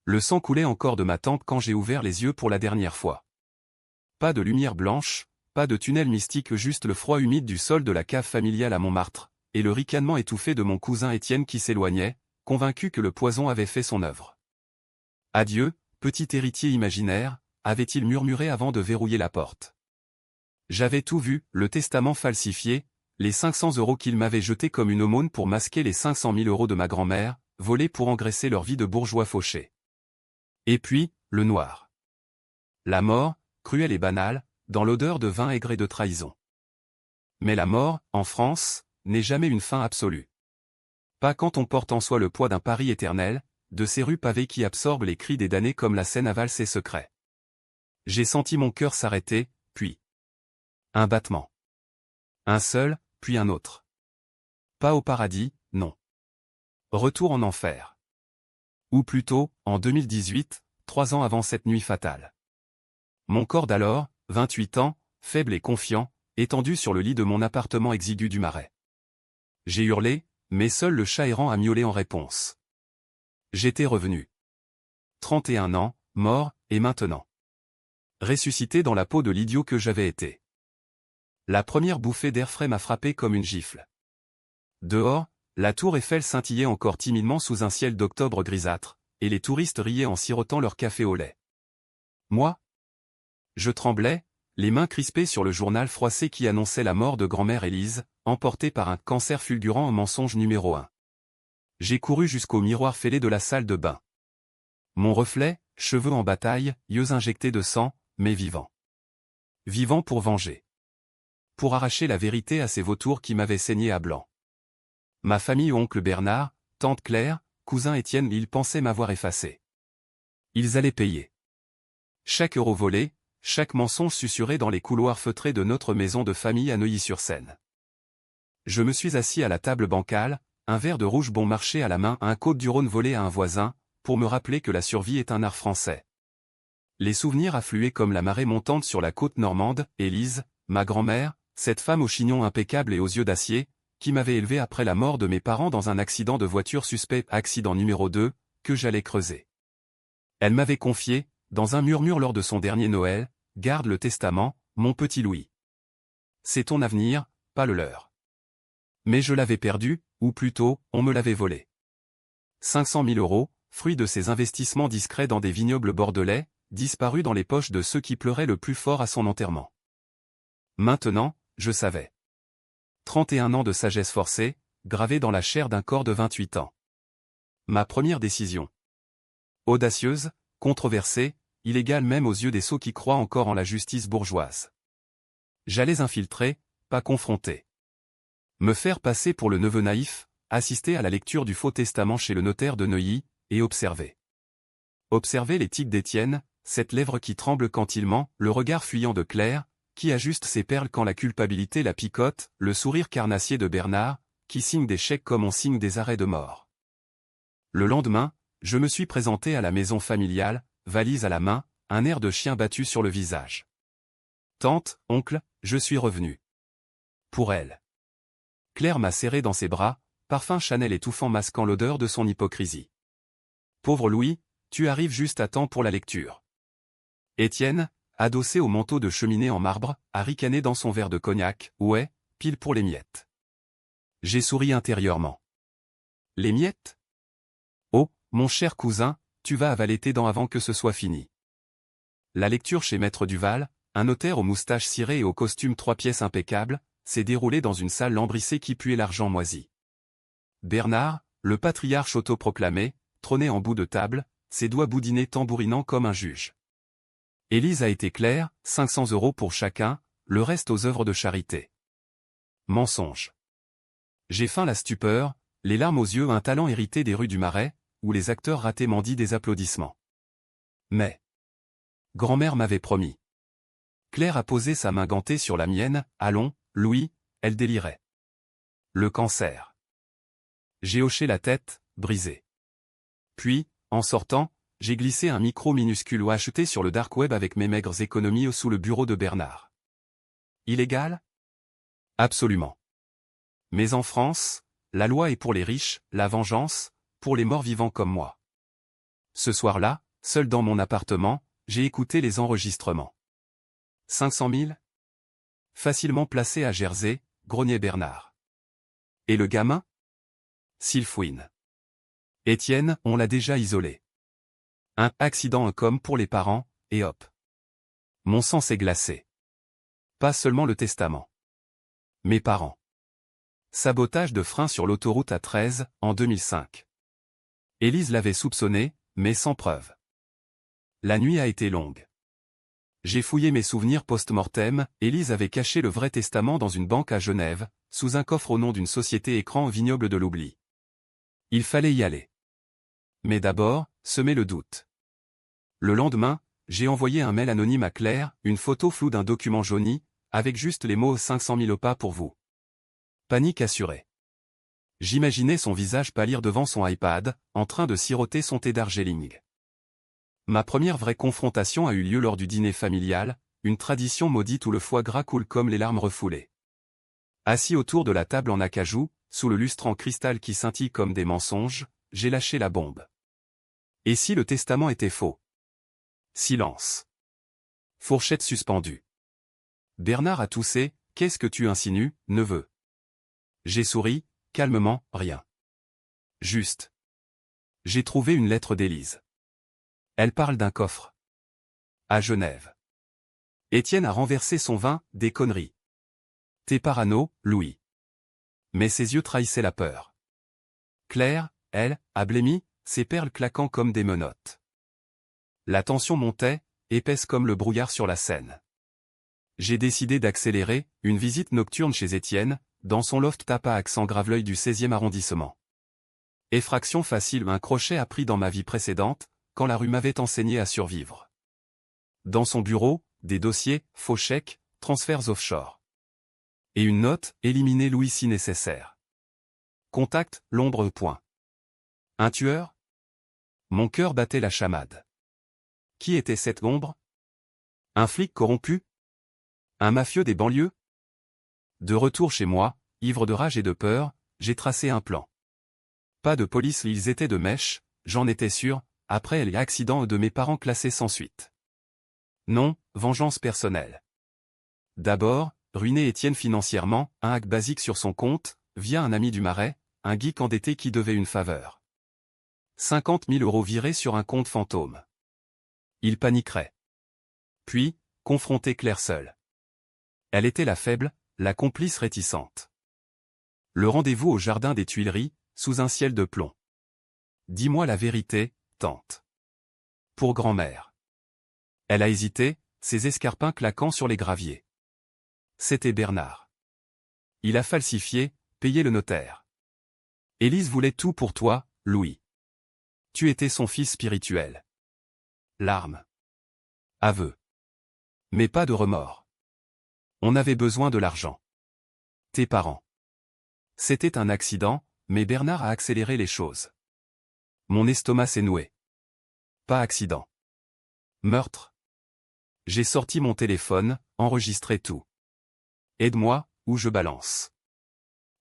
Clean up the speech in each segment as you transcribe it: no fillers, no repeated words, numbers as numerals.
Le sang coulait encore de ma tempe quand j'ai ouvert les yeux pour la dernière fois. Pas de lumière blanche, pas de tunnel mystique, juste le froid humide du sol de la cave familiale à Montmartre, et le ricanement étouffé de mon cousin Étienne qui s'éloignait, convaincu que le poison avait fait son œuvre. « Adieu, petit héritier imaginaire », avait-il murmuré avant de verrouiller la porte. J'avais tout vu, le testament falsifié, les 500 € qu'il m'avait jetés comme une aumône pour masquer les 500 000 € de ma grand-mère, volés pour engraisser leur vie de bourgeois fauchés. Et puis, le noir. La mort, cruelle et banale, dans l'odeur de vin aigre et de trahison. Mais la mort, en France, n'est jamais une fin absolue. Pas quand on porte en soi le poids d'un Paris éternel, de ces rues pavées qui absorbent les cris des damnés comme la Seine avale ses secrets. J'ai senti mon cœur s'arrêter, puis un battement. Un seul, puis un autre. Pas au paradis, non. Retour en enfer. Ou plutôt, en 2018, 3 ans avant cette nuit fatale. Mon corps d'alors, 28 ans, faible et confiant, étendu sur le lit de mon appartement exigu du Marais. J'ai hurlé, mais seul le chat errant a miaulé en réponse. J'étais revenu. 31 ans, mort, et maintenant. Ressuscité dans la peau de l'idiot que j'avais été. La première bouffée d'air frais m'a frappé comme une gifle. Dehors, la tour Eiffel scintillait encore timidement sous un ciel d'octobre grisâtre, et les touristes riaient en sirotant leur café au lait. Moi? Je tremblais, les mains crispées sur le journal froissé qui annonçait la mort de grand-mère Élise, emportée par un cancer fulgurant en mensonge numéro 1. J'ai couru jusqu'au miroir fêlé de la salle de bain. Mon reflet, cheveux en bataille, yeux injectés de sang, mais vivant. Vivant pour venger. Pour arracher la vérité à ces vautours qui m'avaient saigné à blanc. Ma famille, oncle Bernard, tante Claire, cousin Étienne, ils pensaient m'avoir effacé. Ils allaient payer. Chaque euro volé, chaque mensonge susurré dans les couloirs feutrés de notre maison de famille à Neuilly-sur-Seine. Je me suis assis à la table bancale, un verre de rouge bon marché à la main, un Côte-du-Rhône volé à un voisin, pour me rappeler que la survie est un art français. Les souvenirs affluaient comme la marée montante sur la côte normande, Élise, ma grand-mère, cette femme au chignon impeccable et aux yeux d'acier, qui m'avait élevé après la mort de mes parents dans un accident de voiture suspect, accident numéro 2, que j'allais creuser. Elle m'avait confié, dans un murmure lors de son dernier Noël, « Garde le testament, mon petit Louis. C'est ton avenir, pas le leur. » Mais je l'avais perdu, ou plutôt, on me l'avait volé. 500 000 €, fruit de ses investissements discrets dans des vignobles bordelais, disparus dans les poches de ceux qui pleuraient le plus fort à son enterrement. Maintenant, je savais. 31 ans de sagesse forcée, gravés dans la chair d'un corps de 28 ans. Ma première décision. Audacieuse, controversée, illégale même aux yeux des sots qui croient encore en la justice bourgeoise. J'allais infiltrer, pas confronter. Me faire passer pour le neveu naïf, assister à la lecture du faux testament chez le notaire de Neuilly, et observer. Observer les tics d'Étienne, cette lèvre qui tremble quand il ment, le regard fuyant de Claire, qui ajuste ses perles quand la culpabilité la picote, le sourire carnassier de Bernard, qui signe des chèques comme on signe des arrêts de mort. Le lendemain, je me suis présenté à la maison familiale, valise à la main, un air de chien battu sur le visage. Tante, oncle, je suis revenu. Pour elle. Claire m'a serré dans ses bras, parfum Chanel étouffant masquant l'odeur de son hypocrisie. Pauvre Louis, tu arrives juste à temps pour la lecture. Étienne, adossé au manteau de cheminée en marbre, a ricané dans son verre de cognac, ouais, pile pour les miettes. J'ai souri intérieurement. Les miettes? Oh, mon cher cousin, tu vas avaler tes dents avant que ce soit fini. La lecture chez Maître Duval, un notaire aux moustaches cirées et au costume 3 pièces impeccable, s'est déroulée dans une salle lambrissée qui puait l'argent moisi. Bernard, le patriarche autoproclamé, trônait en bout de table, ses doigts boudinés tambourinant comme un juge. Élise a été claire, 500 € pour chacun, le reste aux œuvres de charité. Mensonge. J'ai feint la stupeur, les larmes aux yeux, un talent hérité des rues du Marais, où les acteurs ratés mendient des applaudissements. Mais grand-mère m'avait promis. Claire a posé sa main gantée sur la mienne, allons, Louis, elle délirait. Le cancer. J'ai hoché la tête, brisé. Puis, en sortant, j'ai glissé un micro minuscule ou acheté sur le dark web avec mes maigres économies sous le bureau de Bernard. Illégal? Absolument. Mais en France, la loi est pour les riches, la vengeance, pour les morts vivants comme moi. Ce soir-là, seul dans mon appartement, j'ai écouté les enregistrements. 500 000 facilement placé à Jersey, grognait Bernard. Et le gamin? S'il fouine. Étienne, on l'a déjà isolé. Un accident comme pour les parents, et hop. Mon sang s'est glacé. Pas seulement le testament. Mes parents. Sabotage de frein sur l'autoroute A13, en 2005. Élise l'avait soupçonné, mais sans preuve. La nuit a été longue. J'ai fouillé mes souvenirs post-mortem, Élise avait caché le vrai testament dans une banque à Genève, sous un coffre au nom d'une société écran vignoble de l'oubli. Il fallait y aller. Mais d'abord, semer le doute. Le lendemain, j'ai envoyé un mail anonyme à Claire, une photo floue d'un document jauni, avec juste les mots 500 000 OPA pour vous. Panique assurée. J'imaginais son visage pâlir devant son iPad, en train de siroter son thé Darjeeling. Ma première vraie confrontation a eu lieu lors du dîner familial, une tradition maudite où le foie gras coule comme les larmes refoulées. Assis autour de la table en acajou, sous le lustre en cristal qui scintille comme des mensonges, j'ai lâché la bombe. Et si le testament était faux? Silence. Fourchette suspendue. Bernard a toussé, qu'est-ce que tu insinues, neveu? J'ai souri, calmement, rien. Juste. J'ai trouvé une lettre d'Élise. Elle parle d'un coffre. À Genève. Étienne a renversé son vin, des conneries. T'es parano, Louis. Mais ses yeux trahissaient la peur. Claire, elle, a blêmi, ses perles claquant comme des menottes. La tension montait, épaisse comme le brouillard sur la Seine. J'ai décidé d'accélérer, une visite nocturne chez Étienne, dans son loft tape à accent Graveleuil du 16e arrondissement. Effraction facile, un crochet appris dans ma vie précédente, quand la rue m'avait enseigné à survivre. Dans son bureau, des dossiers, faux chèques, transferts offshore. Et une note, éliminer Louis si nécessaire. Contact, l'ombre point. Un tueur? Mon cœur battait la chamade. Qui était cette ombre? Un flic corrompu? Un mafieux des banlieues? De retour chez moi, ivre de rage et de peur, j'ai tracé un plan. Pas de police, ils étaient de mèche, j'en étais sûr, après les accidents de mes parents classés sans suite. Non, vengeance personnelle. D'abord, ruiner Étienne financièrement, un hack basique sur son compte, via un ami du Marais, un geek endetté qui devait une faveur. 50 000 € virés sur un compte fantôme. Il paniquerait. Puis, confronter Claire seule. Elle était la faible, la complice réticente. Le rendez-vous au jardin des Tuileries, sous un ciel de plomb. Dis-moi la vérité, tante. Pour grand-mère. Elle a hésité, ses escarpins claquant sur les graviers. C'était Bernard. Il a falsifié, payé le notaire. Élise voulait tout pour toi, Louis. Tu étais son fils spirituel. Larmes. Aveu. Mais pas de remords. On avait besoin de l'argent. Tes parents. C'était un accident, mais Bernard a accéléré les choses. Mon estomac s'est noué. Pas accident. Meurtre. J'ai sorti mon téléphone, enregistré tout. Aide-moi, ou je balance.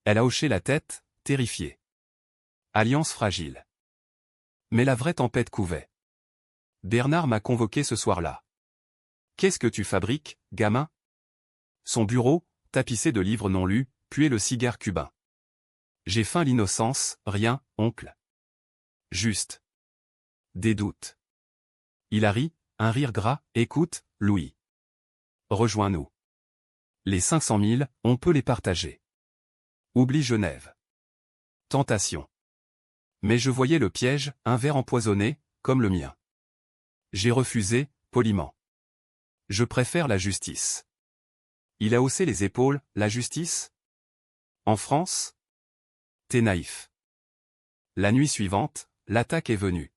Elle a hoché la tête, terrifiée. Alliance fragile. Mais la vraie tempête couvait. Bernard m'a convoqué ce soir-là. Qu'est-ce que tu fabriques, gamin? Son bureau, tapissé de livres non lus, puait le cigare cubain. J'ai feint l'innocence, rien, oncle. Juste. Des doutes. Il a ri, un rire gras, écoute, Louis. Rejoins-nous. Les 500 000, on peut les partager. Oublie Genève. Tentation. Mais je voyais le piège, un verre empoisonné, comme le mien. J'ai refusé, poliment. Je préfère la justice. Il a haussé les épaules, la justice? En France? T'es naïf. La nuit suivante, l'attaque est venue.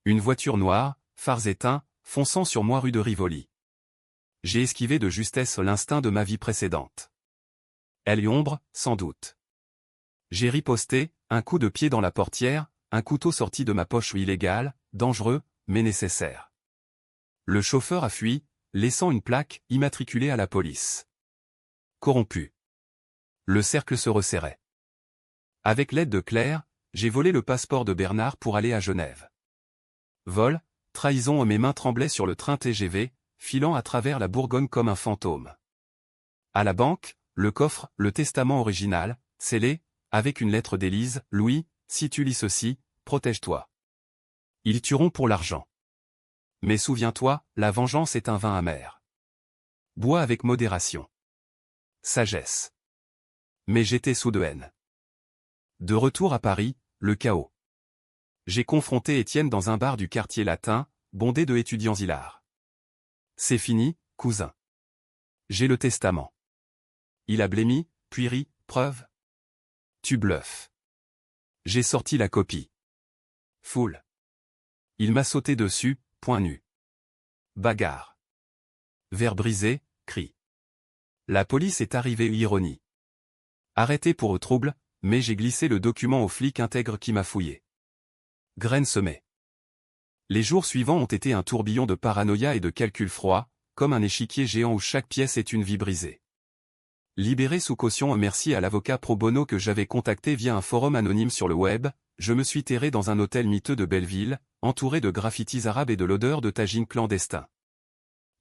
Une voiture noire, phares éteints, fonçant sur moi rue de Rivoli. J'ai esquivé de justesse l'instinct de ma vie précédente. Elle y ombre, sans doute. J'ai riposté, un coup de pied dans la portière, un couteau sorti de ma poche illégal, dangereux, mais nécessaire. Le chauffeur a fui, laissant une plaque, immatriculée à la police. Corrompu. Le cercle se resserrait. Avec l'aide de Claire, j'ai volé le passeport de Bernard pour aller à Genève. Vol, trahison, mes mains tremblaient sur le train TGV, filant à travers la Bourgogne comme un fantôme. À la banque, le coffre, le testament original, scellé, avec une lettre d'Élise, Louis, si tu lis ceci, protège-toi. Ils tueront pour l'argent. Mais souviens-toi, la vengeance est un vin amer. Bois avec modération. Sagesse. Mais j'étais sous de haine. De retour à Paris, le chaos. J'ai confronté Étienne dans un bar du quartier latin, bondé de étudiants hilars. C'est fini, cousin. J'ai le testament. Il a blêmi, puis ri, preuve. Tu bluffes. J'ai sorti la copie. Foule. Il m'a sauté dessus, point nu. Bagarre. Verre brisé, cri. La police est arrivée, ironie. Arrêté pour trouble, mais j'ai glissé le document au flic intègre qui m'a fouillé. Graine semée. Les jours suivants ont été un tourbillon de paranoïa et de calcul froid, comme un échiquier géant où chaque pièce est une vie brisée. Libéré sous caution, merci à l'avocat pro bono que j'avais contacté via un forum anonyme sur le web, je me suis terré dans un hôtel miteux de Belleville, entouré de graffitis arabes et de l'odeur de tagine clandestin.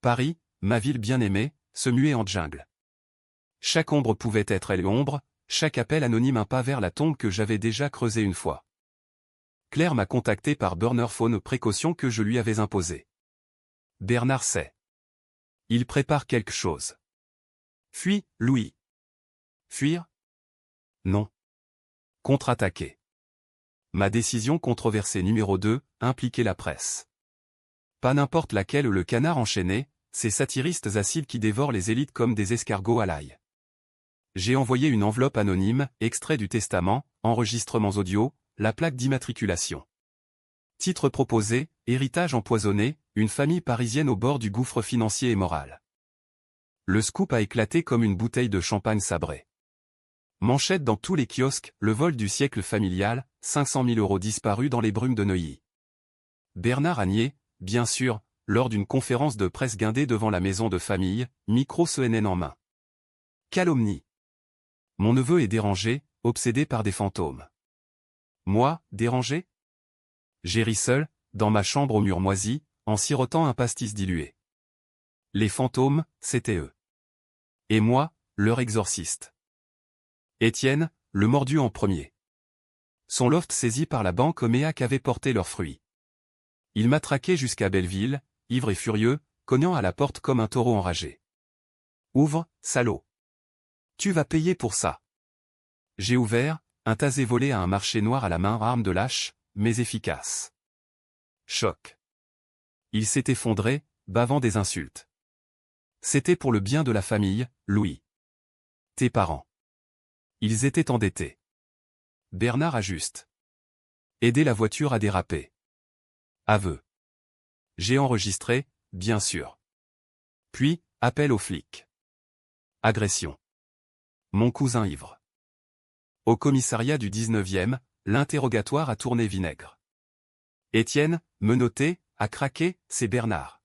Paris, ma ville bien-aimée, se muait en jungle. Chaque ombre pouvait être elle ombre, chaque appel anonyme un pas vers la tombe que j'avais déjà creusée une fois. Claire m'a contacté par burner phone, précaution que je lui avais imposée. Bernard sait. Il prépare quelque chose. Fuis, Louis. Fuir? Non. Contre-attaquer. Ma décision controversée numéro 2, impliquer la presse. Pas n'importe laquelle, le canard enchaîné, ces satiristes acides qui dévorent les élites comme des escargots à l'ail. J'ai envoyé une enveloppe anonyme, extrait du testament, enregistrements audio, la plaque d'immatriculation. Titre proposé, héritage empoisonné, une famille parisienne au bord du gouffre financier et moral. Le scoop a éclaté comme une bouteille de champagne sabrée. Manchette dans tous les kiosques, le vol du siècle familial, 500 000 € disparus dans les brumes de Neuilly. Bernard a nié, bien sûr, lors d'une conférence de presse guindée devant la maison de famille, micro CNN en main. Calomnie. Mon neveu est dérangé, obsédé par des fantômes. Moi, dérangé? J'ai ri seul, dans ma chambre au mur moisi, en sirotant un pastis dilué. Les fantômes, c'était eux. Et moi, leur exorciste. Étienne, le mordu en premier. Son loft saisi par la banque Oméac avait porté leurs fruits. Il m'a traqué jusqu'à Belleville, ivre et furieux, cognant à la porte comme un taureau enragé. Ouvre, salaud. Tu vas payer pour ça. J'ai ouvert, un tasé volé à un marché noir à la main, arme de lâche, mais efficace. Choc. Il s'est effondré, bavant des insultes. C'était pour le bien de la famille, Louis. Tes parents. Ils étaient endettés. Bernard ajuste. Aider la voiture à déraper. Aveu. J'ai enregistré, bien sûr. Puis, appel aux flics. Agression. Mon cousin ivre. Au commissariat du 19e, l'interrogatoire a tourné vinaigre. Étienne, menotté, a craqué, c'est Bernard.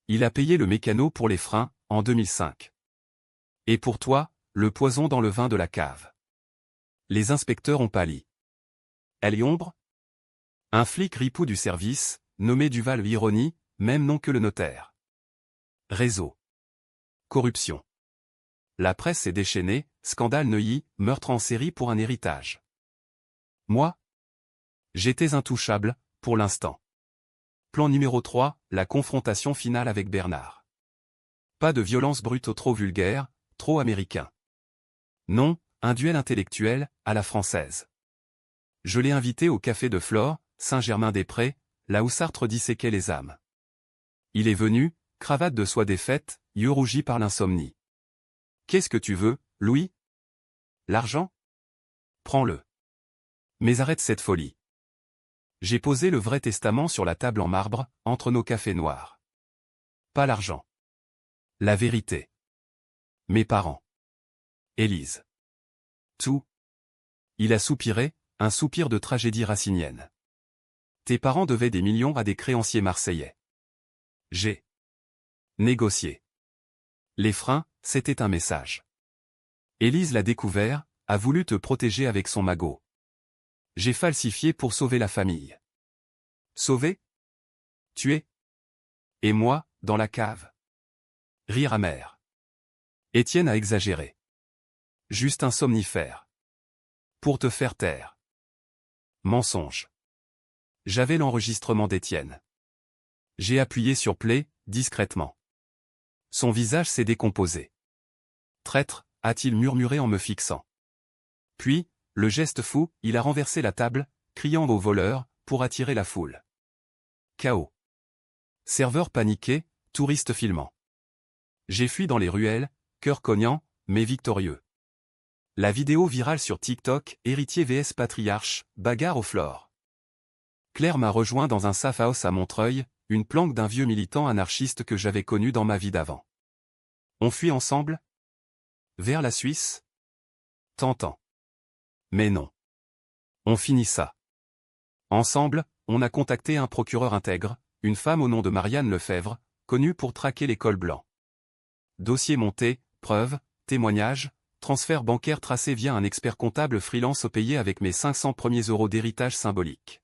Il a payé le mécano pour les freins, en 2005. Et pour toi, le poison dans le vin de la cave. Les inspecteurs ont pâli. Elle y ombre? Un flic ripou du service, nommé Duval Ironie, même nom que le notaire. Réseau. Corruption. La presse s'est déchaînée, scandale Neuilly, meurtre en série pour un héritage. Moi? J'étais intouchable, pour l'instant. Plan numéro 3, la confrontation finale avec Bernard. Pas de violence brute trop vulgaire, trop américain. Non, un duel intellectuel, à la française. Je l'ai invité au café de Flore, Saint-Germain-des-Prés, là où Sartre disséquait les âmes. Il est venu, cravate de soie défaite, yeux rougis par l'insomnie. Qu'est-ce que tu veux, Louis? L'argent? Prends-le. Mais arrête cette folie. J'ai posé le vrai testament sur la table en marbre, entre nos cafés noirs. Pas l'argent. La vérité. Mes parents. Élise. Tout. Il a soupiré, un soupir de tragédie racinienne. Tes parents devaient des millions à des créanciers marseillais. J'ai négocié. Les freins, c'était un message. Élise l'a découvert, a voulu te protéger avec son magot. J'ai falsifié pour sauver la famille. Sauver? tué. Et moi, dans la cave. Rire amer. Étienne a exagéré. Juste un somnifère. Pour te faire taire. Mensonge. J'avais l'enregistrement d'Étienne. J'ai appuyé sur play, discrètement. Son visage s'est décomposé. Traître, a-t-il murmuré en me fixant. Puis, le geste fou, il a renversé la table, criant au voleur, pour attirer la foule. Chaos. Serveur paniqué, touriste filmant. J'ai fui dans les ruelles, cœur cognant, mais victorieux. La vidéo virale sur TikTok, héritier vs patriarche, bagarre au floor. Claire m'a rejoint dans un safe house à Montreuil, une planque d'un vieux militant anarchiste que j'avais connu dans ma vie d'avant. On fuit ensemble? Vers la Suisse? Tentant. Mais non. On finit ça. Ensemble, on a contacté un procureur intègre, une femme au nom de Marianne Lefebvre, connue pour traquer les cols blancs. Dossier monté, preuves, témoignages, transfert bancaire tracé via un expert comptable freelance payé avec mes 500 premiers euros d'héritage symbolique.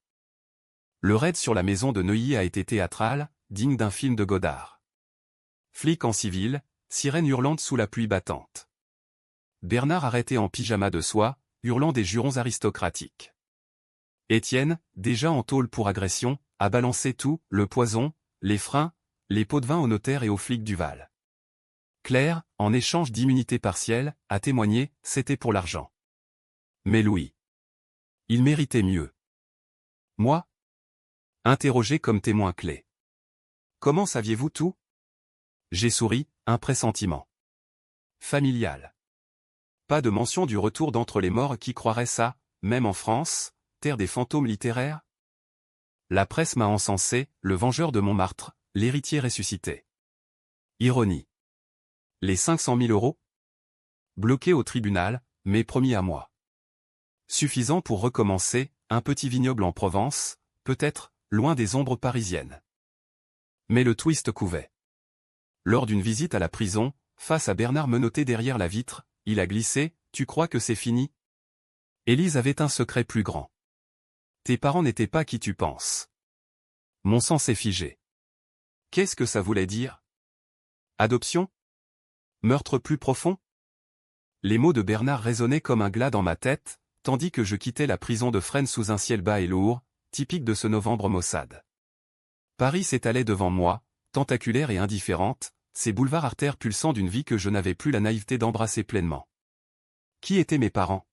Le raid sur la maison de Neuilly a été théâtral, digne d'un film de Godard. Flic en civil, sirène hurlante sous la pluie battante. Bernard arrêté en pyjama de soie, hurlant des jurons aristocratiques. Étienne, déjà en tôle pour agression, a balancé tout, le poison, les freins, les pots de vin au notaire et aux flics du Val. Claire, en échange d'immunité partielle, a témoigné, c'était pour l'argent. Mais Louis. Il méritait mieux. Moi? Interrogé comme témoin clé. Comment saviez-vous tout? J'ai souri, un pressentiment. Familial. Pas de mention du retour d'entre les morts qui croirait ça, même en France, terre des fantômes littéraires? La presse m'a encensé, le vengeur de Montmartre, l'héritier ressuscité. Ironie. Les 500 000 euros? Bloqués au tribunal, mais promis à moi. Suffisant pour recommencer, un petit vignoble en Provence, peut-être, loin des ombres parisiennes. Mais le twist couvait. Lors d'une visite à la prison, face à Bernard menotté derrière la vitre, il a glissé, « Tu crois que c'est fini ?» Élise avait un secret plus grand. Tes parents n'étaient pas qui tu penses. Mon sang s'est figé. Qu'est-ce que ça voulait dire? Adoption? Meurtre plus profond? Les mots de Bernard résonnaient comme un glas dans ma tête, tandis que je quittais la prison de Fresnes sous un ciel bas et lourd, typique de ce novembre maussade. Paris s'étalait devant moi, tentaculaire et indifférente, ces boulevards artères pulsants d'une vie que je n'avais plus la naïveté d'embrasser pleinement. Qui étaient mes parents?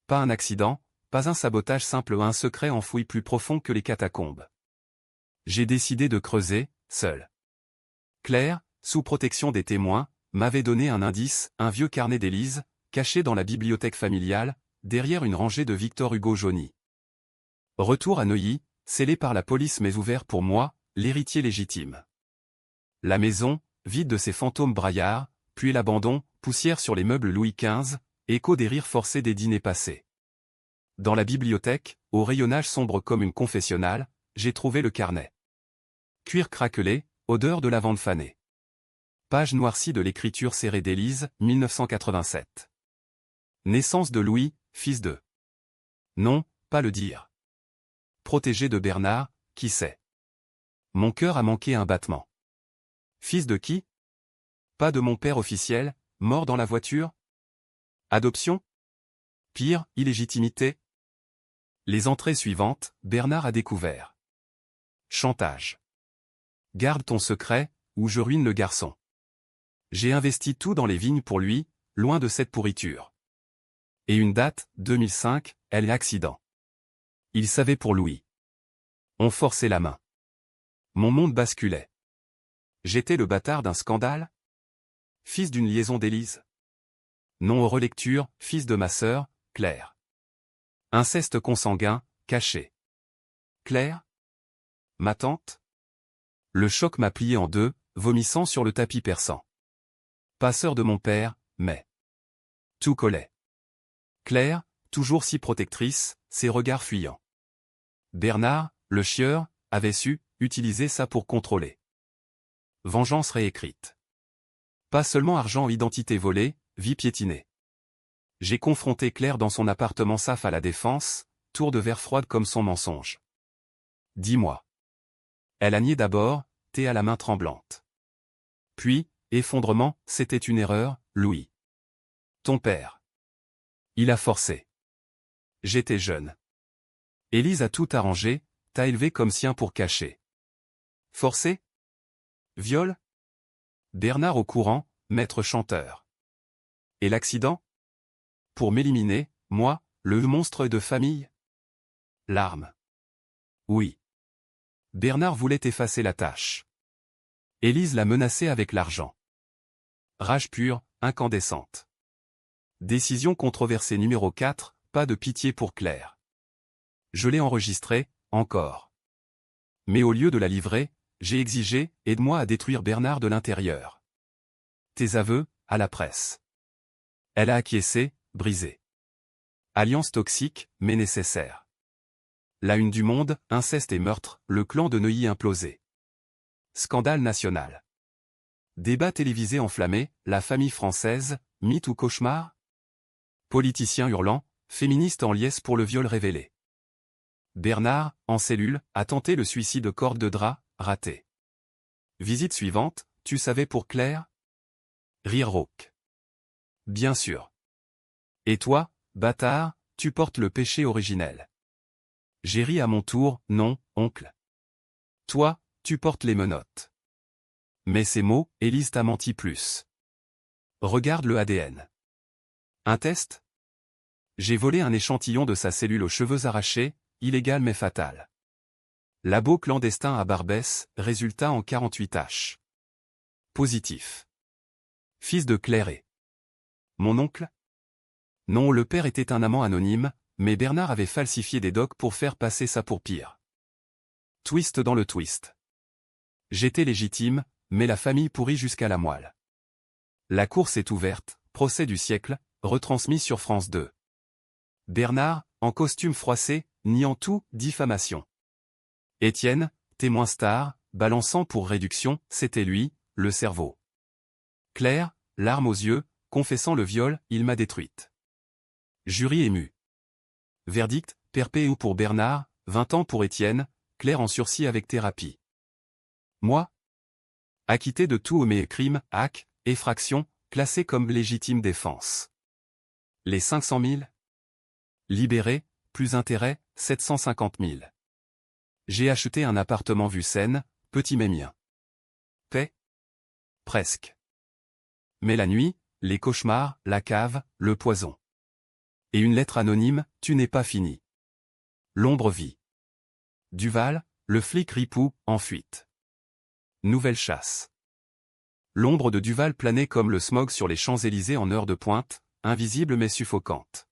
Pas un accident, pas un sabotage simple, un secret enfoui plus profond que les catacombes. J'ai décidé de creuser, seul. Claire, sous protection des témoins, m'avait donné un indice, un vieux carnet d'Élise, caché dans la bibliothèque familiale, derrière une rangée de Victor Hugo jaunis. Retour à Neuilly, scellé par la police mais ouvert pour moi, l'héritier légitime. La maison, vide de ses fantômes braillards, puis l'abandon, poussière sur les meubles Louis XV, écho des rires forcés des dîners passés. Dans la bibliothèque, au rayonnage sombre comme une confessionnale, j'ai trouvé le carnet. Cuir craquelé, odeur de lavande fanée. Page noircie de l'écriture serrée d'Élise, 1987. Naissance de Louis, fils de. Non, pas le dire. Protégé de Bernard, qui sait. Mon cœur a manqué un battement. Fils de qui? Pas de mon père officiel, mort dans la voiture? Adoption? Pire, illégitimité? Les entrées suivantes, Bernard a découvert. Chantage. Garde ton secret, ou je ruine le garçon. J'ai investi tout dans les vignes pour lui, loin de cette pourriture. Et une date, 2005, elle est accident. Il savait pour Louis. On forçait la main. Mon monde basculait. J'étais le bâtard d'un scandale? Fils d'une liaison d'Élise? Non aux relectures, fils de ma sœur, Claire. Inceste consanguin, caché. Claire? Ma tante? Le choc m'a plié en deux, vomissant sur le tapis perçant. Pas sœur de mon père, mais... Tout collait. Claire, toujours si protectrice, ses regards fuyants. Bernard, le chieur, avait su utiliser ça pour contrôler. Vengeance réécrite. Pas seulement argent, identité volée, vie piétinée. J'ai confronté Claire dans son appartement SAF à la Défense, tour de verre froide comme son mensonge. Dis-moi. Elle a nié d'abord, thé à la main tremblante. Puis, effondrement, c'était une erreur, Louis. Ton père. Il a forcé. J'étais jeune. Élise a tout arrangé, t'a élevé comme sien pour cacher. Forcé? Viol? Bernard au courant, maître chanteur. Et l'accident? Pour m'éliminer, moi, le monstre de famille? Larmes. Oui. Bernard voulait effacer la tâche. Élise l'a menacé avec l'argent. Rage pure, incandescente. Décision controversée numéro 4, pas de pitié pour Claire. Je l'ai enregistrée, encore. Mais au lieu de la livrer, j'ai exigé, aide-moi à détruire Bernard de l'intérieur. Tes aveux, à la presse. Elle a acquiescé, brisé. Alliance toxique, mais nécessaire. La une du Monde, inceste et meurtre, le clan de Neuilly implosé. Scandale national. Débat télévisé enflammé, la famille française, mythe ou cauchemar? Politicien hurlant, féministe en liesse pour le viol révélé. Bernard, en cellule, a tenté le suicide corde de drap, raté. Visite suivante, tu savais pour Claire? Rire rauque. Bien sûr. Et toi, bâtard, tu portes le péché originel. J'ai ri à mon tour, non, oncle. Toi, tu portes les menottes. Mais ces mots, Élise t'a menti plus. Regarde le ADN. Un test? J'ai volé un échantillon de sa cellule aux cheveux arrachés, illégal mais fatal. Labo clandestin à Barbès, résultat en 48H. Positif. Fils de Claire et... Mon oncle? Non, le père était un amant anonyme, mais Bernard avait falsifié des docs pour faire passer ça pour pire. Twist dans le twist. J'étais légitime, mais la famille pourrit jusqu'à la moelle. La course est ouverte, procès du siècle, retransmis sur France 2. Bernard, en costume froissé, niant tout, diffamation. Étienne, témoin star, balançant pour réduction, c'était lui, le cerveau. Claire, larmes aux yeux, confessant le viol, il m'a détruite. Jury ému. Verdict, perpétuel pour Bernard, 20 ans pour Étienne, Claire en sursis avec thérapie. Moi? Acquitté de tous mes crimes, hack, effraction, classé comme légitime défense. Les 500 000? Libéré, plus intérêt, 750 000. J'ai acheté un appartement vue Seine, petit mais mien. Paix? Presque. Mais la nuit, les cauchemars, la cave, le poison. Et une lettre anonyme, tu n'es pas fini. L'ombre vit. Duval, le flic ripou, en fuite. Nouvelle chasse. L'ombre de Duval planait comme le smog sur les Champs-Élysées en heure de pointe, invisible mais suffocante.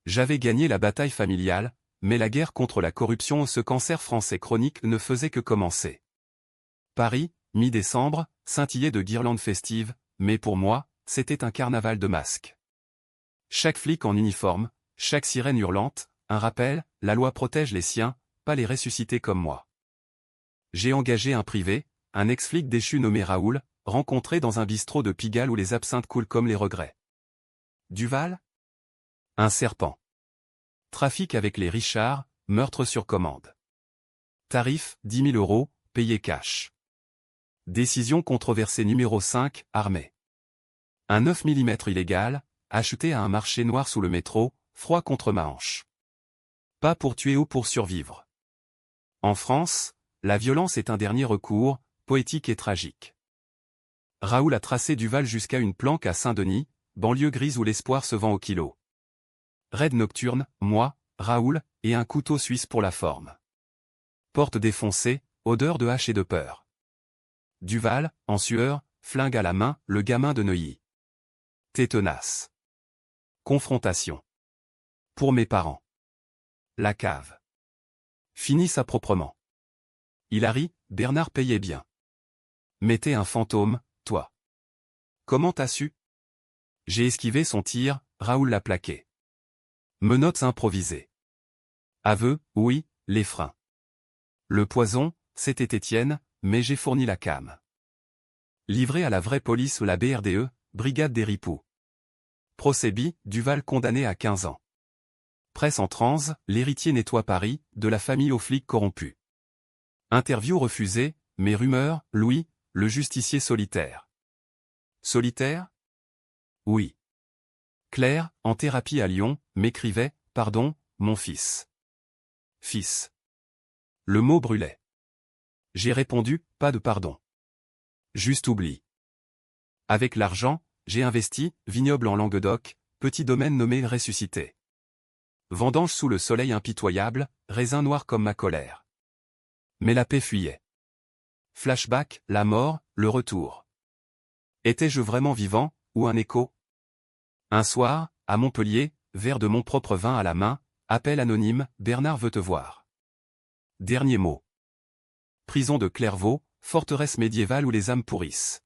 J'avais gagné la bataille familiale, mais la guerre contre la corruption, ce cancer français chronique, ne faisait que commencer. Paris, mi-décembre, scintillait de guirlandes festives, mais pour moi, c'était un carnaval de masques. Chaque flic en uniforme, chaque sirène hurlante, un rappel, la loi protège les siens, pas les ressuscités comme moi. J'ai engagé un privé, un ex-flic déchu nommé Raoul, rencontré dans un bistrot de Pigalle où les absinthes coulent comme les regrets. Duval? Un serpent. Trafic avec les Richards, meurtre sur commande. Tarif, 10 000 €, payé cash. Décision controversée numéro 5, armée. Un 9 mm illégal, acheté à un marché noir sous le métro, froid contre ma hanche. Pas pour tuer ou pour survivre. En France, la violence est un dernier recours, poétique et tragique. Raoul a tracé Duval jusqu'à une planque à Saint-Denis, banlieue grise où l'espoir se vend au kilo. Raid nocturne, moi, Raoul, et un couteau suisse pour la forme. Porte défoncée, odeur de hache et de peur. Duval, en sueur, flingue à la main, le gamin de Neuilly. Tétenace. Confrontation. Pour mes parents. La cave. Finit ça proprement. Il a ri, Bernard payait bien. Mais t'es un fantôme, toi. Comment t'as su? J'ai esquivé son tir, Raoul l'a plaqué. Menottes improvisées. Aveu, oui, les freins. Le poison, c'était Étienne, mais j'ai fourni la came. Livré à la vraie police ou la BRDE, brigade des ripoux. Procès Duval condamné à 15 ans. Presse en transe, l'héritier nettoie Paris, de la famille aux flics corrompus. Interview refusée, mais rumeurs, Louis, le justicier solitaire. Solitaire? Oui. Claire, en thérapie à Lyon, m'écrivait, « Pardon, mon fils. » Fils. Le mot brûlait. J'ai répondu, « Pas de pardon. Juste oubli. » Avec l'argent, j'ai investi, vignoble en Languedoc, petit domaine nommé Ressuscité. Vendange sous le soleil impitoyable, raisin noir comme ma colère. Mais la paix fuyait. Flashback, la mort, le retour. Étais-je vraiment vivant, ou un écho? Un soir, à Montpellier, verre de mon propre vin à la main, appel anonyme, Bernard veut te voir. Dernier mot. Prison de Clairvaux, forteresse médiévale où les âmes pourrissent.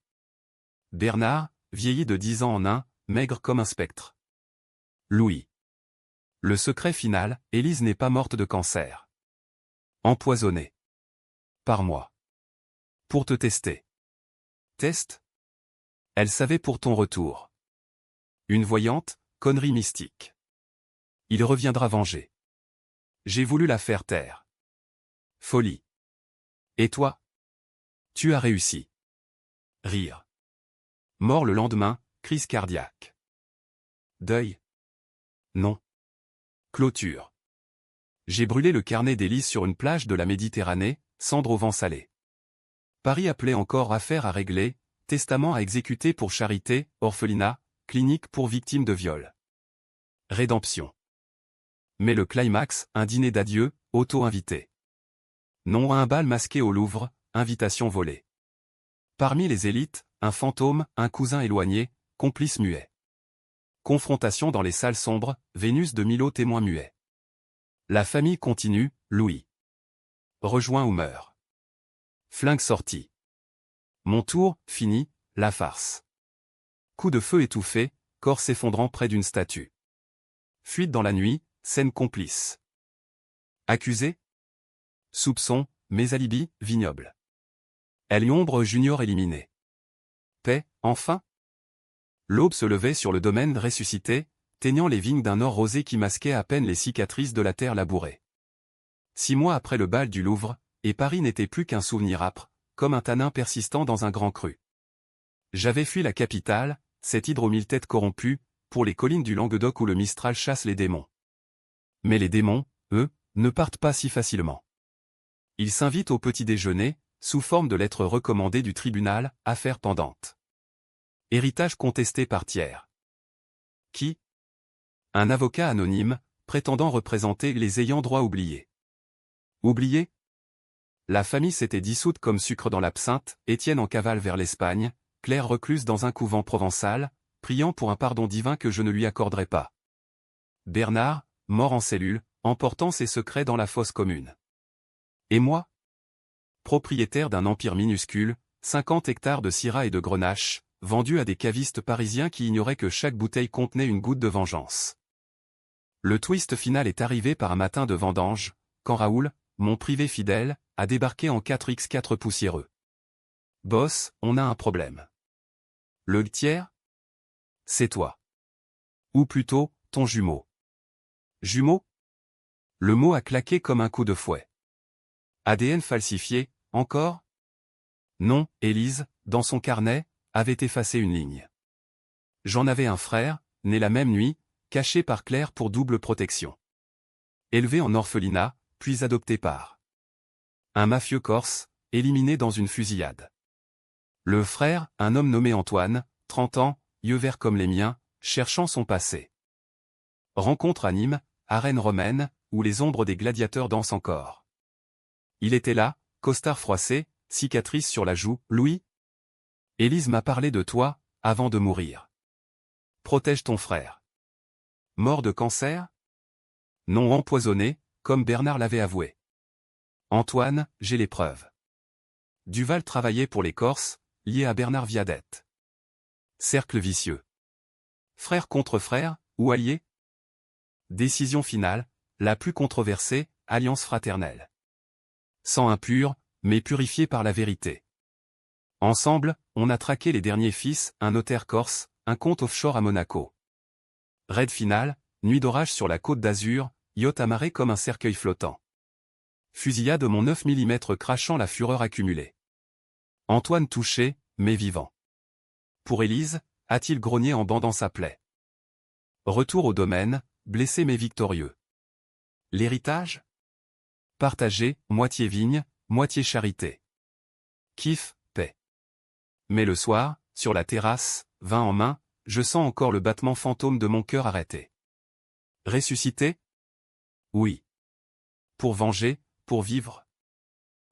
Bernard, vieilli de 10 ans en un, maigre comme un spectre. Louis. Le secret final, Élise n'est pas morte de cancer. Empoisonnée. Par moi. Pour te tester. Test? Elle savait pour ton retour. Une voyante, connerie mystique. Il reviendra venger. J'ai voulu la faire taire. Folie. Et toi? Tu as réussi. Rire. Mort le lendemain, crise cardiaque. Deuil? Non. Clôture. J'ai brûlé le carnet d'Élise sur une plage de la Méditerranée, cendre au vent salé. Paris appelait encore affaire à régler, testament à exécuter pour charité, orphelinat, clinique pour victimes de viol. Rédemption. Mais le climax, un dîner d'adieu, auto-invité. Non à un bal masqué au Louvre, invitation volée. Parmi les élites, un fantôme, un cousin éloigné, complice muet. Confrontation dans les salles sombres, Vénus de Milo témoin muet. La famille continue, Louis. Rejoint ou meurt. Flingue sorti. Mon tour, fini, la farce. Coup de feu étouffé, corps s'effondrant près d'une statue. Fuite dans la nuit, scène complice. Accusé? Soupçon, mes alibis, vignoble. Ombre junior éliminé. Paix, enfin? L'aube se levait sur le domaine ressuscité, teignant les vignes d'un or rosé qui masquait à peine les cicatrices de la terre labourée. 6 mois après le bal du Louvre, et Paris n'était plus qu'un souvenir âpre, comme un tanin persistant dans un grand cru. J'avais fui la capitale, cette hydre aux 1000 têtes corrompues, pour les collines du Languedoc où le Mistral chasse les démons. Mais les démons, eux, ne partent pas si facilement. Ils s'invitent au petit déjeuner, sous forme de lettres recommandées du tribunal, affaire pendante. Héritage contesté par tiers. Qui? Un avocat anonyme, prétendant représenter les ayants droit oubliés. Oubliés? La famille s'était dissoute comme sucre dans l'absinthe, Étienne en cavale vers l'Espagne, Claire recluse dans un couvent provençal, priant pour un pardon divin que je ne lui accorderai pas. Bernard, mort en cellule, emportant ses secrets dans la fosse commune. Et moi? Propriétaire d'un empire minuscule, 50 hectares de Syrah et de Grenache, vendu à des cavistes parisiens qui ignoraient que chaque bouteille contenait une goutte de vengeance. Le twist final est arrivé par un matin de vendange, quand Raoul, mon privé fidèle, a débarqué en 4x4 poussiéreux. Boss, on a un problème. Le tiers? C'est toi. Ou plutôt, ton jumeau. Jumeau? Le mot a claqué comme un coup de fouet. ADN falsifié, encore? Non, Élise, dans son carnet, avait effacé une ligne. J'en avais un frère, né la même nuit, caché par Claire pour double protection. Élevé en orphelinat, puis adopté par un mafieux corse, éliminé dans une fusillade. Le frère, un homme nommé Antoine, 30 ans, yeux verts comme les miens, cherchant son passé. Rencontre à Nîmes, arène romaine, où les ombres des gladiateurs dansent encore. Il était là, costard froissé, cicatrice sur la joue, Louis? Élise m'a parlé de toi, avant de mourir. Protège ton frère. Mort de cancer? Non, empoisonné, comme Bernard l'avait avoué. Antoine, j'ai les preuves. Duval travaillait pour les Corses, lié à Bernard Viadette. Cercle vicieux. Frère contre frère, ou allié? Décision finale, la plus controversée, alliance fraternelle. Sang impur, mais purifié par la vérité. Ensemble, on a traqué les derniers fils, un notaire corse, un compte offshore à Monaco. Raid final, nuit d'orage sur la côte d'Azur, yacht amarré comme un cercueil flottant. Fusillade mon 9 mm crachant la fureur accumulée. Antoine touché, mais vivant. Pour Élise, a-t-il grogné en bandant sa plaie. Retour au domaine, blessé mais victorieux. L'héritage? Partagé, moitié vigne, moitié charité. Kiff, paix. Mais le soir, sur la terrasse, vin en main, je sens encore le battement fantôme de mon cœur arrêté. Ressuscité? Oui. Pour venger, pour vivre.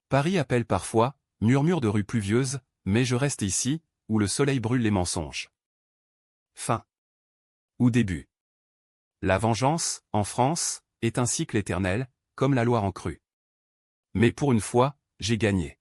Paris appelle parfois, murmure de rue pluvieuse, mais je reste ici, où le soleil brûle les mensonges. Fin. Ou début. La vengeance, en France, est un cycle éternel, comme la Loire en crue. Mais pour une fois, j'ai gagné.